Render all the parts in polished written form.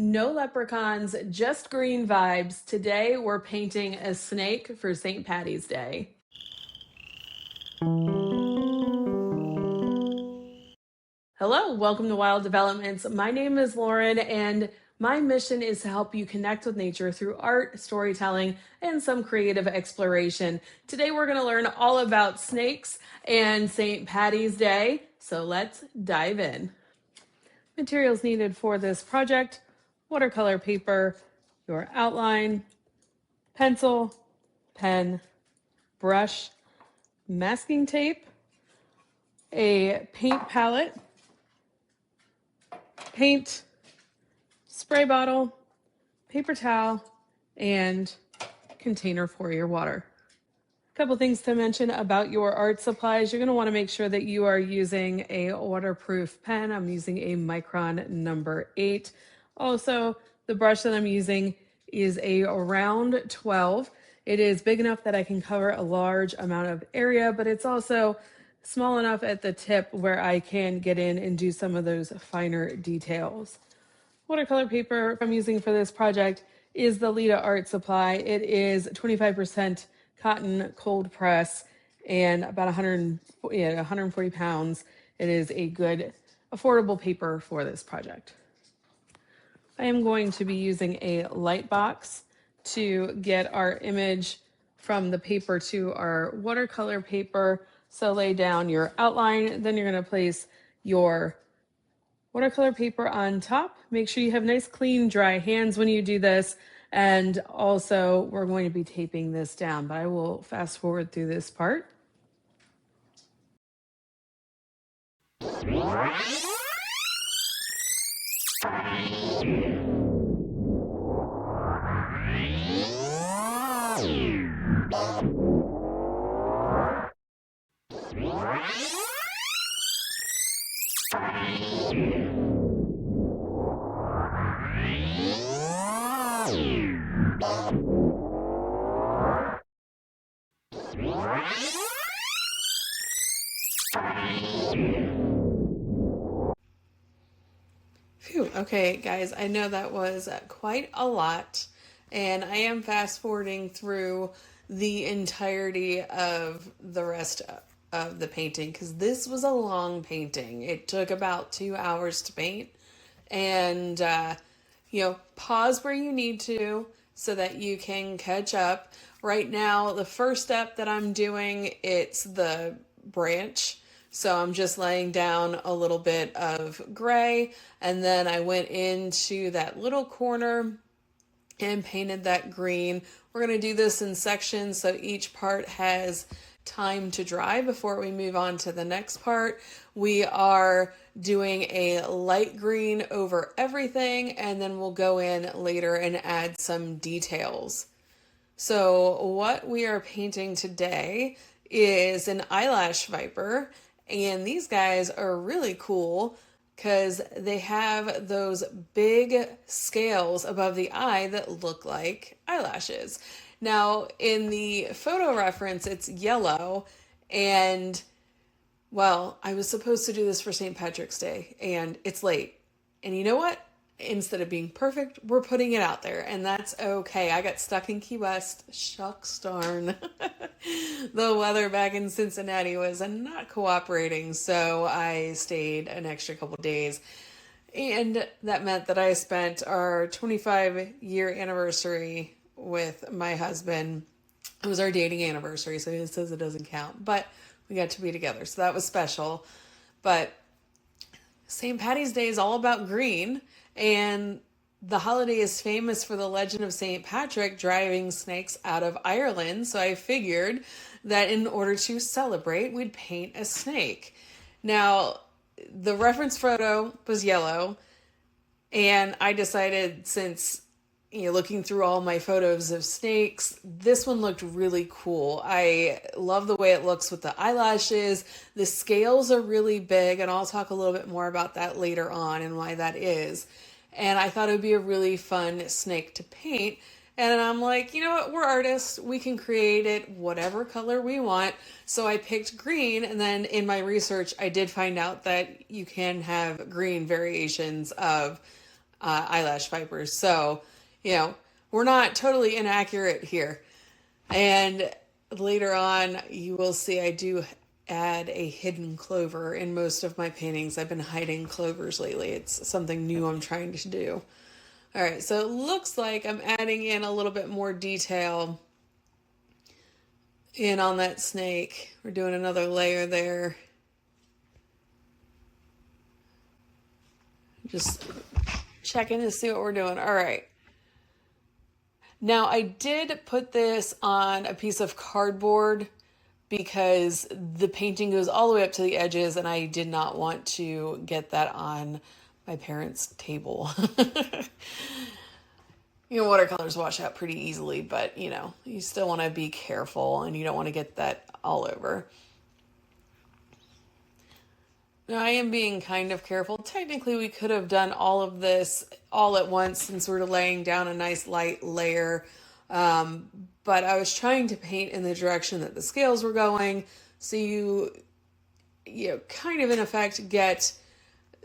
No leprechauns, just green vibes. Today we're painting a snake for St. Patty's Day. Hello, welcome to Wild Developments. My name is Lauren, and my mission is to help you connect with nature through art, storytelling, and some creative exploration. Today we're going to learn all about snakes and St. Patty's Day, so let's dive in. Materials needed for this project: watercolor paper, your outline, pencil, pen, brush, masking tape, a paint palette, paint, spray bottle, paper towel, and container for your water. A couple things to mention about your art supplies. You're going to want to make sure that you are using a waterproof pen. I'm using a Micron number 8. Also, the brush that I'm using is a round 12. It is big enough that I can cover a large amount of area, but it's also small enough at the tip where I can get in and do some of those finer details. Watercolor paper I'm using for this project is the Lita Art Supply. It is 25% cotton cold press and about 140 pounds. It is a good, affordable paper for this project. I am going to be using a light box to get our image from the paper to our watercolor paper. So lay down your outline, then you're going to place your watercolor paper on top. Make sure you have nice, clean, dry hands when you do this. And also, we're going to be taping this down, but I will fast forward through this part. Phew, okay, guys, I know that was quite a lot, and I am fast forwarding through the entirety of the rest of the painting because this was a long painting. It took about 2 hours to paint, and pause where you need to so that you can catch up. Right now, the first step that I'm doing, it's the branch. So I'm just laying down a little bit of gray, and then I went into that little corner and painted that green. We're going to do this in sections so each part has time to dry before we move on to the next part. We are doing a light green over everything, and then we'll go in later and add some details. So what we are painting today is an eyelash viper, and these guys are really cool because they have those big scales above the eye that look like eyelashes. Now, in the photo reference, it's yellow, and well, I was supposed to do this for St. Patrick's Day, and it's late. And you know what? Instead of being perfect, we're putting it out there, and that's okay. I got stuck in Key West. Shucks darn. The weather back in Cincinnati was not cooperating, so I stayed an extra couple days. And that meant that I spent our 25-year anniversary with my husband. It was our dating anniversary, so it says it doesn't count, but we got to be together, so that was special. But St. Patty's Day is all about green, and the holiday is famous for the legend of St. Patrick driving snakes out of Ireland, so I figured that in order to celebrate, we'd paint a snake. Now, the reference photo was yellow, and I decided, since looking through all my photos of snakes, this one looked really cool. I love the way it looks with the eyelashes. The scales are really big, and I'll talk a little bit more about that later on and why that is. And I thought it would be a really fun snake to paint. And I'm like, you know what? We're artists. We can create it whatever color we want. So I picked green. And then in my research, I did find out that you can have green variations of eyelash vipers. So, we're not totally inaccurate here. And later on, you will see I do add a hidden clover in most of my paintings. I've been hiding clovers lately. It's something new I'm trying to do. All right, so it looks like I'm adding in a little bit more detail in on that snake. We're doing another layer there. Just checking to see what we're doing. All right. Now, I did put this on a piece of cardboard because the painting goes all the way up to the edges, and I did not want to get that on my parents' table. Watercolors wash out pretty easily, but, you still want to be careful, and you don't want to get that all over. Now, I am being kind of careful. Technically, we could have done all of this all at once since we're laying down a nice light layer. But I was trying to paint in the direction that the scales were going. So you kind of in effect get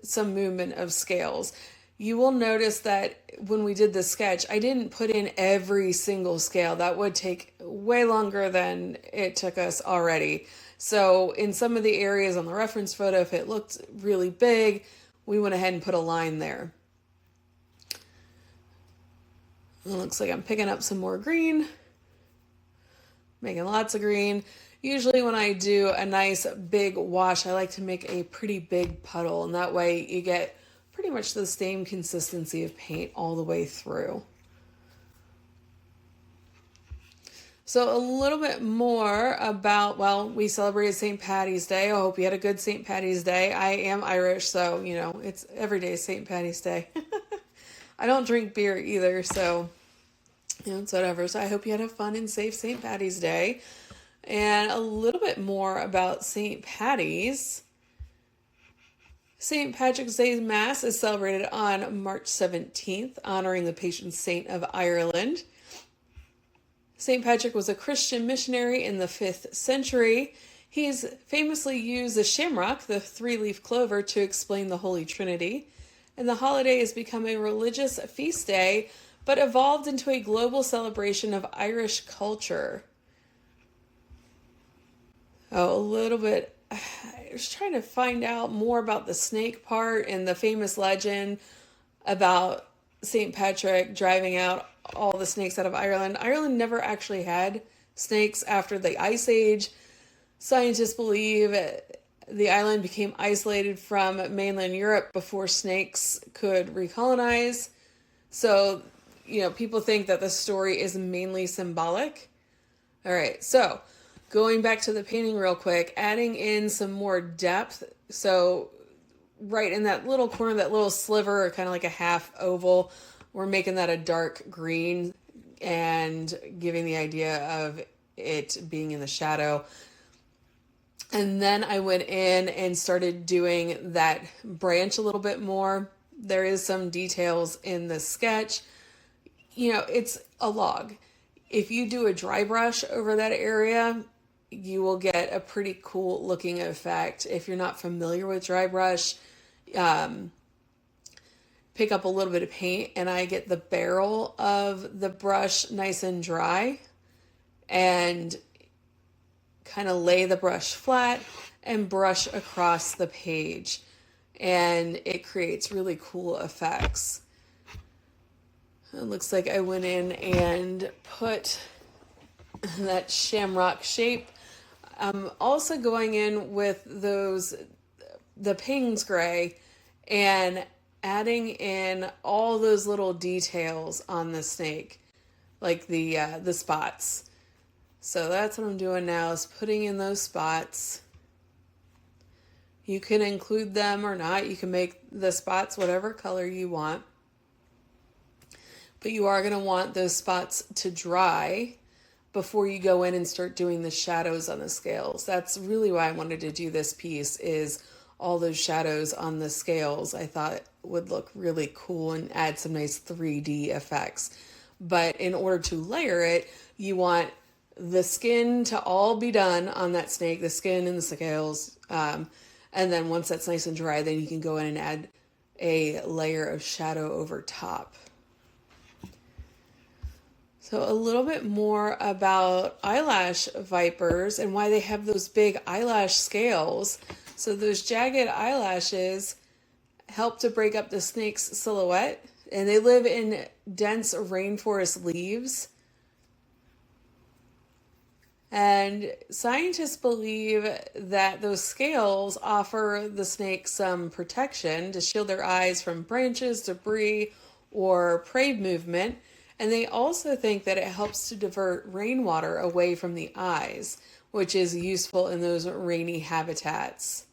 some movement of scales. You will notice that when we did the sketch, I didn't put in every single scale. That would take way longer than it took us already. So in some of the areas on the reference photo, if it looked really big, we went ahead and put a line there. It looks like I'm picking up some more green, making lots of green. Usually when I do a nice big wash, I like to make a pretty big puddle, and that way you get pretty much the same consistency of paint all the way through. So a little bit more about, we celebrated St. Patty's Day. I hope you had a good St. Patty's Day. I am Irish, so, it's every day St. Patty's Day. I don't drink beer either, so, it's whatever. So I hope you had a fun and safe St. Patty's Day. And a little bit more about St. Patty's. St. Patrick's Day Mass is celebrated on March 17th, honoring the patron saint of Ireland. St. Patrick was a Christian missionary in the 5th century. He's famously used the shamrock, the 3-leaf clover, to explain the Holy Trinity. And the holiday has become a religious feast day, but evolved into a global celebration of Irish culture. A little bit. I was trying to find out more about the snake part and the famous legend about St. Patrick driving out all the snakes out of Ireland. Ireland never actually had snakes after the Ice Age. Scientists believe the island became isolated from mainland Europe before snakes could recolonize. So, people think that the story is mainly symbolic. All right, so going back to the painting real quick, adding in some more depth. So right in that little corner, that little sliver, kind of like a half oval, we're making that a dark green and giving the idea of it being in the shadow. And then I went in and started doing that branch a little bit more. There is some details in the sketch. It's a log. If you do a dry brush over that area, you will get a pretty cool looking effect. If you're not familiar with dry brush, pick up a little bit of paint, and I get the barrel of the brush nice and dry and kind of lay the brush flat and brush across the page, and it creates really cool effects. It looks like I went in and put that shamrock shape. I'm also going in with the Ping's Gray and adding in all those little details on the snake, like the spots. So that's what I'm doing now, is putting in those spots. You can include them or not. You can make the spots whatever color you want. But you are going to want those spots to dry before you go in and start doing the shadows on the scales. That's really why I wanted to do this piece, is all those shadows on the scales I thought would look really cool and add some nice 3D effects. But in order to layer it, you want the skin to all be done on that snake, the skin and the scales. And then once that's nice and dry, then you can go in and add a layer of shadow over top. So a little bit more about eyelash vipers and why they have those big eyelash scales. So those jagged eyelashes help to break up the snake's silhouette, and they live in dense rainforest leaves. And scientists believe that those scales offer the snake some protection to shield their eyes from branches, debris, or prey movement. And they also think that it helps to divert rainwater away from the eyes, which is useful in those rainy habitats.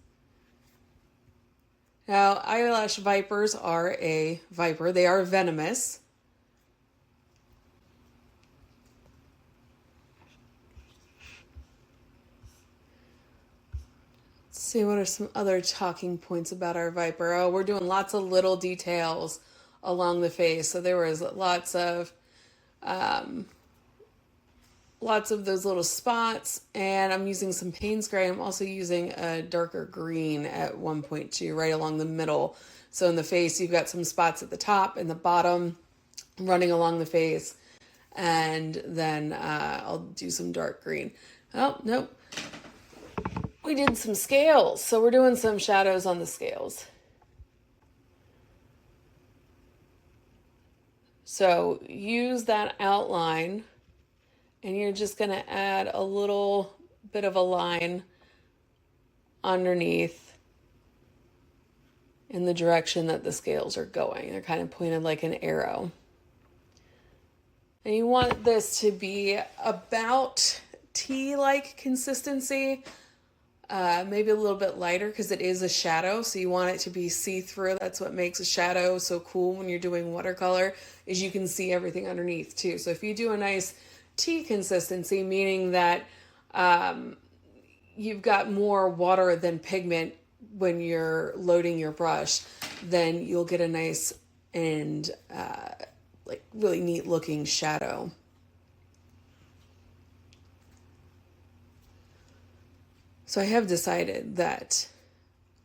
Now, eyelash vipers are a viper. They are venomous. Let's see, what are some other talking points about our viper? Oh, we're doing lots of little details along the face. So there was lots of those little spots, and I'm using some Payne's gray. I'm also using a darker green at 1.2 right along the middle. So in the face, you've got some spots at the top and the bottom running along the face, and then I'll do some dark green. Oh, nope. We did some scales, so we're doing some shadows on the scales. So use that outline, and you're just going to add a little bit of a line underneath in the direction that the scales are going. They're kind of pointed like an arrow. And you want this to be about tea-like consistency, maybe a little bit lighter because it is a shadow, so you want it to be see-through. That's what makes a shadow so cool when you're doing watercolor, is you can see everything underneath too. So if you do a nice tea consistency, meaning that you've got more water than pigment when you're loading your brush, then you'll get a nice and like really neat looking shadow. So I have decided that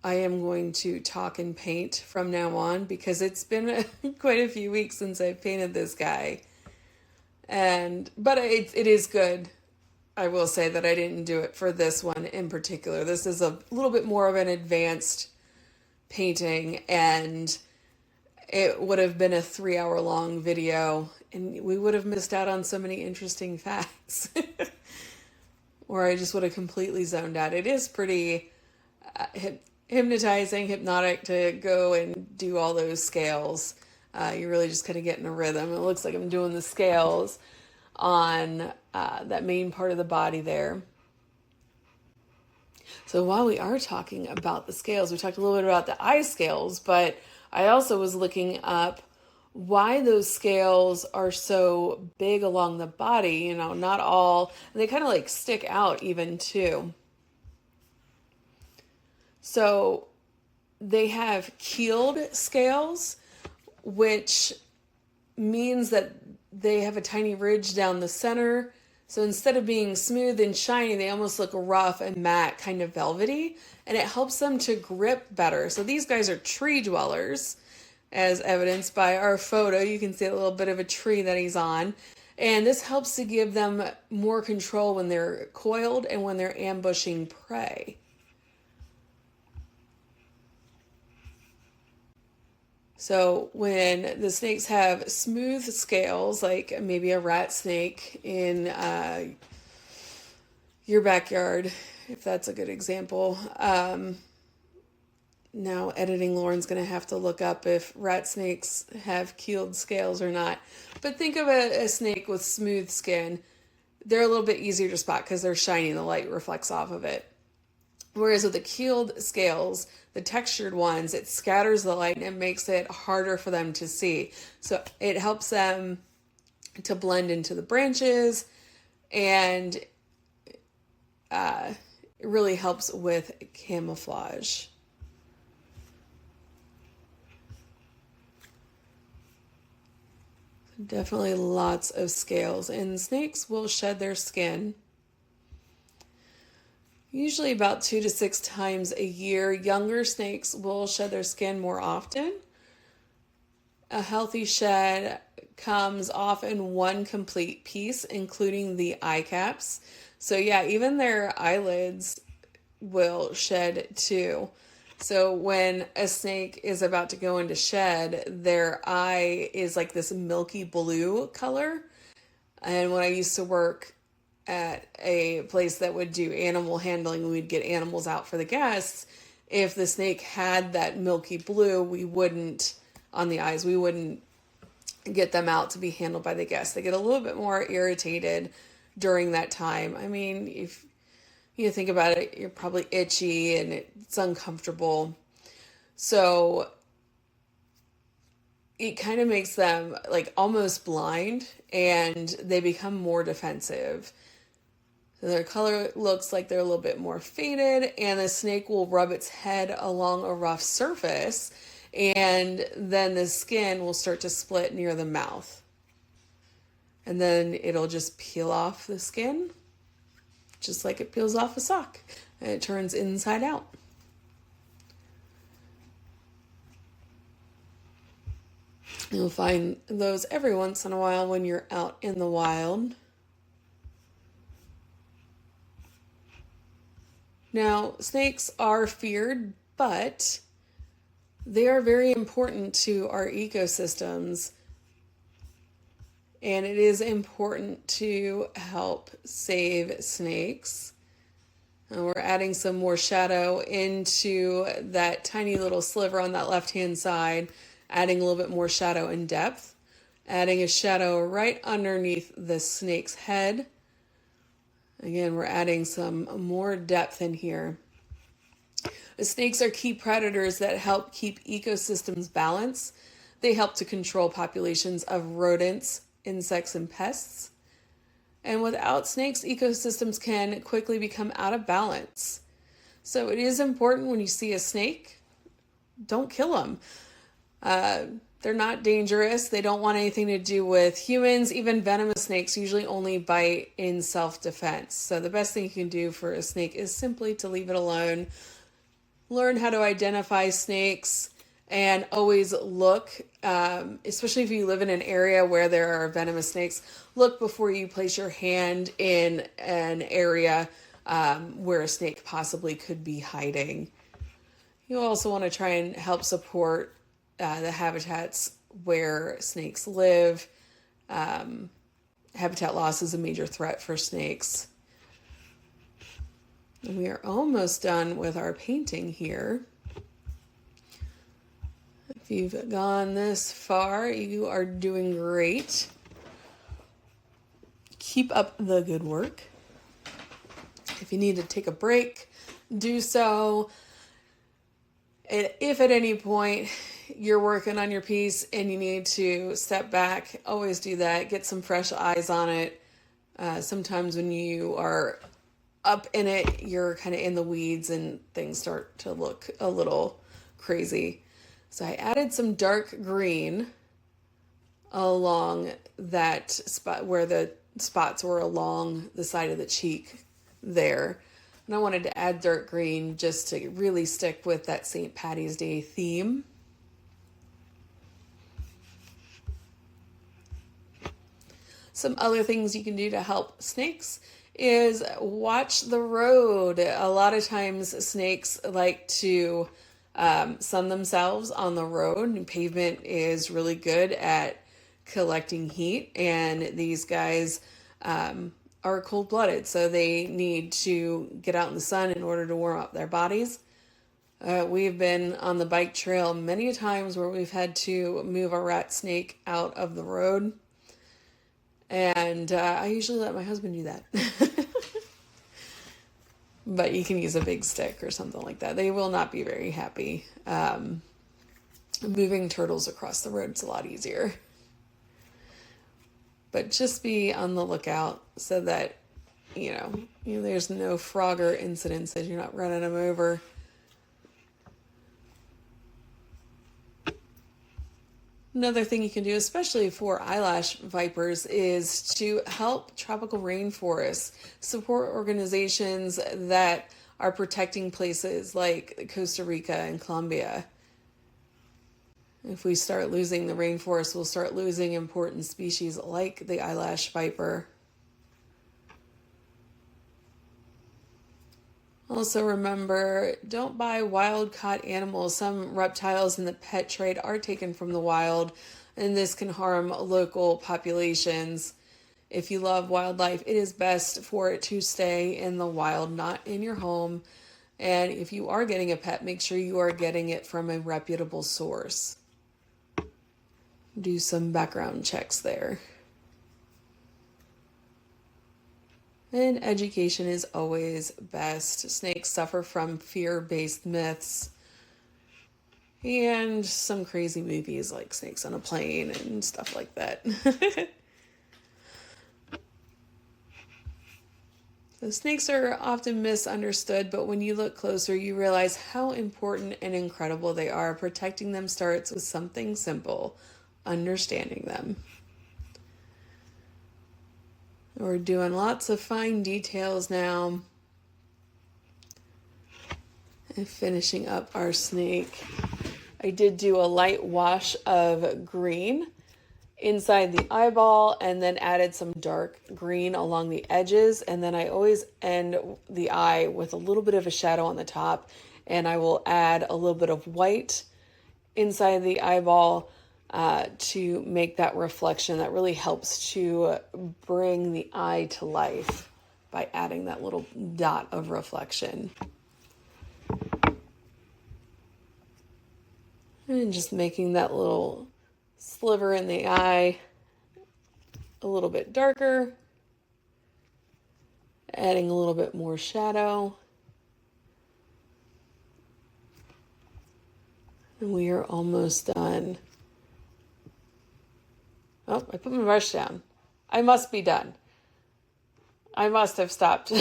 I am going to talk and paint from now on, because it's been quite a few weeks since I've painted this guy. But it is good. I will say that I didn't do it for this one in particular. This is a little bit more of an advanced painting, and it would have been a 3-hour long video, and we would have missed out on so many interesting facts. Or I just would have completely zoned out. It is pretty hypnotizing, hypnotic to go and do all those scales. You really just kind of get in a rhythm. It looks like I'm doing the scales on that main part of the body there. So while we are talking about the scales, we talked a little bit about the eye scales, but I also was looking up why those scales are so big along the body. You know, not all, and they kind of like stick out even too. So they have keeled scales, which means that they have a tiny ridge down the center. So instead of being smooth and shiny, they almost look rough and matte, kind of velvety, and it helps them to grip better. So these guys are tree dwellers, as evidenced by our photo. You can see a little bit of a tree that he's on. And this helps to give them more control when they're coiled and when they're ambushing prey. So when the snakes have smooth scales, like maybe a rat snake in your backyard, if that's a good example. Now editing Lauren's going to have to look up if rat snakes have keeled scales or not. But think of a snake with smooth skin. They're a little bit easier to spot because they're shiny and the light reflects off of it. Whereas with the keeled scales, the textured ones, it scatters the light and it makes it harder for them to see. So it helps them to blend into the branches, and it really helps with camouflage. Definitely lots of scales, and snakes will shed their skin usually about 2 to 6 times a year. Younger snakes will shed their skin more often. A healthy shed comes off in one complete piece, including the eye caps. So, yeah, even their eyelids will shed too. So, when a snake is about to go into shed, their eye is like this milky blue color. And when I used to work at a place that would do animal handling, we'd get animals out for the guests. If the snake had that milky blue, we wouldn't, on the eyes, we wouldn't get them out to be handled by the guests. They get a little bit more irritated during that time. I mean, if you think about it, you're probably itchy and it's uncomfortable. So it kind of makes them like almost blind and they become more defensive. So their color looks like they're a little bit more faded, and the snake will rub its head along a rough surface, and then the skin will start to split near the mouth. And then it'll just peel off the skin, just like it peels off a sock, and it turns inside out. You'll find those every once in a while when you're out in the wild. Now, snakes are feared, but they are very important to our ecosystems. And it is important to help save snakes. And we're adding some more shadow into that tiny little sliver on that left-hand side, adding a little bit more shadow and depth, adding a shadow right underneath the snake's head. Again, we're adding some more depth in here. The snakes are key predators that help keep ecosystems balanced. They help to control populations of rodents, insects, and pests. And without snakes, ecosystems can quickly become out of balance. So it is important when you see a snake, don't kill them. They're not dangerous. They don't want anything to do with humans. Even venomous snakes usually only bite in self-defense. So the best thing you can do for a snake is simply to leave it alone. Learn how to identify snakes and always look, especially if you live in an area where there are venomous snakes, look before you place your hand in an area where a snake possibly could be hiding. You also want to try and help support the habitats where snakes live. Habitat loss is a major threat for snakes. And we are almost done with our painting here. If you've gone this far, you are doing great. Keep up the good work. If you need to take a break, do so. And if at any point you're working on your piece and you need to step back, always do that. Get some fresh eyes on it. Sometimes when you are up in it, you're kind of in the weeds and things start to look a little crazy. So I added some dark green along that spot where the spots were along the side of the cheek there. And I wanted to add dark green just to really stick with that St. Patty's Day theme. Some other things you can do to help snakes is watch the road. A lot of times snakes like to sun themselves on the road, and pavement is really good at collecting heat, and these guys are cold-blooded, so they need to get out in the sun in order to warm up their bodies. We've been on the bike trail many times where we've had to move a rat snake out of the road. And I usually let my husband do that. But you can use a big stick or something like that. They will not be very happy. Moving turtles across the road is a lot easier. But just be on the lookout so that, there's no Frogger incidences. You're not running them over. Another thing you can do, especially for eyelash vipers, is to help tropical rainforests, support organizations that are protecting places like Costa Rica and Colombia. If we start losing the rainforest, we'll start losing important species like the eyelash viper. Also remember, don't buy wild caught animals. Some reptiles in the pet trade are taken from the wild, and this can harm local populations. If you love wildlife, it is best for it to stay in the wild, not in your home. And if you are getting a pet, make sure you are getting it from a reputable source. Do some background checks there. And education is always best. Snakes suffer from fear-based myths and some crazy movies like Snakes on a Plane and stuff like that. The snakes are often misunderstood, but when you look closer, you realize how important and incredible they are. Protecting them starts with something simple: understanding them. We're doing lots of fine details now. And finishing up our snake. I did do a light wash of green inside the eyeball and then added some dark green along the edges. And then I always end the eye with a little bit of a shadow on the top. And I will add a little bit of white inside the eyeball to make that reflection. That really helps to bring the eye to life by adding that little dot of reflection. And just making that little sliver in the eye a little bit darker. Adding a little bit more shadow. And we are almost done. Oh, I put my brush down. I must be done. I must have stopped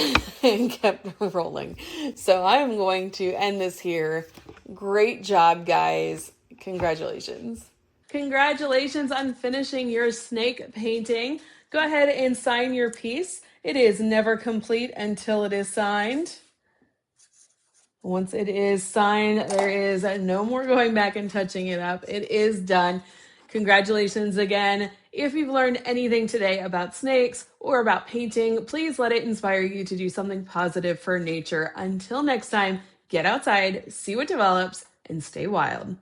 and kept rolling. So I'm going to end this here. Great job, guys. Congratulations. Congratulations on finishing your snake painting. Go ahead and sign your piece. It is never complete until it is signed. Once it is signed, there is no more going back and touching it up. It is done. Congratulations again. If you've learned anything today about snakes or about painting, please let it inspire you to do something positive for nature. Until next time, get outside, see what develops, and stay wild.